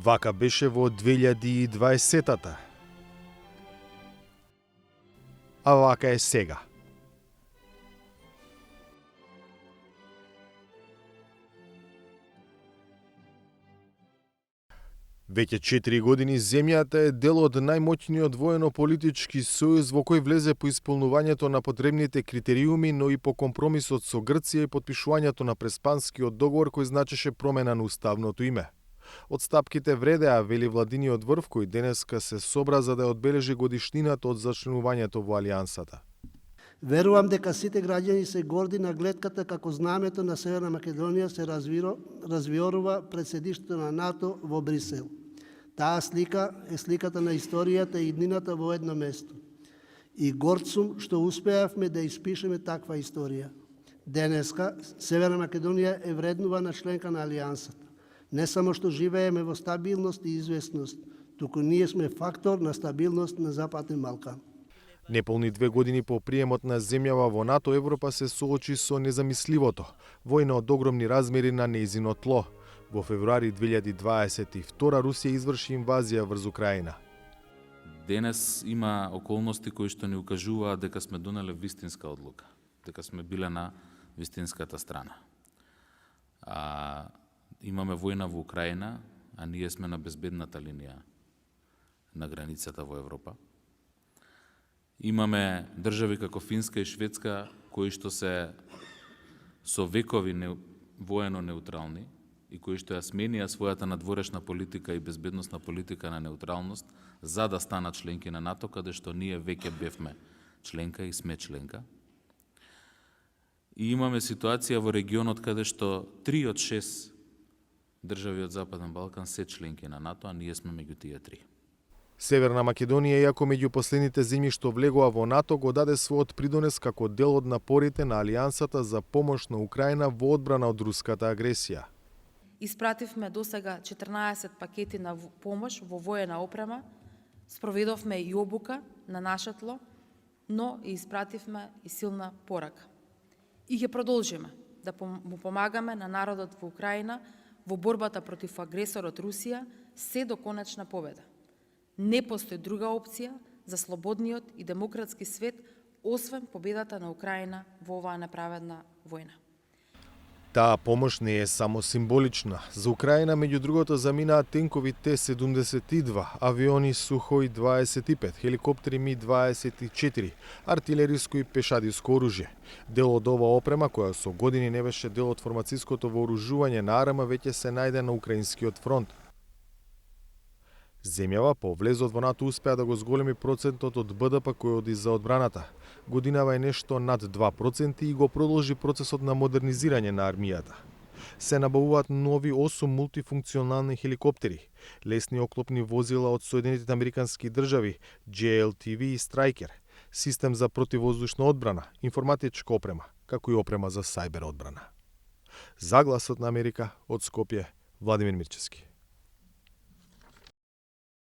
Вака беше во 2020-та. А вака е сега. Веќе 4 години земјата е дел од најмоќниот воено-политички сојуз во кој влезе по исполнувањето на потребните критериуми, но и по компромисот со Грција и потпишувањето на Преспанскиот договор кој значеше промена на уставното име. Отстапките вредеа, вели владиниот врв кој денеска се собра за да одбележи годишнината од зачленувањето во Алијансата. Верувам дека сите граѓани се горди на гледката како знамето на Северна Македонија се развиорува пред седиштето на НАТО во Брисел. Таа слика е сликата на историјата и иднината во едно место. И горд сум што успеавме да испишеме таква историја. Денеска Северна Македонија е вреднувана членка на Алијансата. Не само што живееме во стабилност и известност, туку ние сме фактор на стабилност на Западен Балкан. Неполни 2 години по приемот на земјава во НАТО, Европа се соочи со незамисливото. Војна од огромни размери на нејзино тло. Во февруари 2022 Русија изврши инвазија врз Украина. Денес има околности кои што ни укажуваат дека сме донеле вистинска одлука, дека сме биле на вистинската страна. Имаме војна во Украина, а ние сме на безбедната линија на границата во Европа. Имаме држави како Финска и Шведска кои што се со векови воено неутрални и кои што ја сменија својата надворешна политика и безбедносна политика на неутралност за да станат членки на НАТО, каде што ние веќе бевме членка и сме членка. И имаме ситуација во регионот каде што 3 од 6 држави од Западен Балкан се членки на НАТО, а ние сме меѓу тие 3. Северна Македонија, иако меѓу последните земји што влегоа во НАТО, го даде својот придонес како дел од напорите на Алијансата за помош на Украина во одбрана од руската агресија. Испративме досега 14 пакети на помош во воена опрема, спроведовме и обука на наше тло, но и испративме и силна порака. И ќе продолжиме да му помагаме на народот во Украина во борбата против агресорот Русија се до конечна победа. Не постои друга опција за слободниот и демократски свет, освен победата на Украина во оваа неправедна војна. Таа помош не е само символична. За Украина, меѓу другото, заминаа тенкови Т-72, авиони Сухој 25, хеликоптери Ми-24, артилериско и пешадиско оружје. Дел од ова опрема, која со години не беше дел од формациското вооружување на АРМ, веќе се најде на украинскиот фронт. Земјава по влезот во НАТО успеа да го зголеми процентот од БДП кој оди за одбраната. Годинава е нешто над 2% и го продолжи процесот на модернизирање на армијата. Се набавуваат нови 8 мултифункционални хеликоптери, лесни оклопни возила од Соединетите Американски држави, JLTV и Страйкер, систем за противвоздушна одбрана, информатичка опрема, како и опрема за сајбер одбрана. За Гласот на Америка од Скопје, Владимир Мирчевски.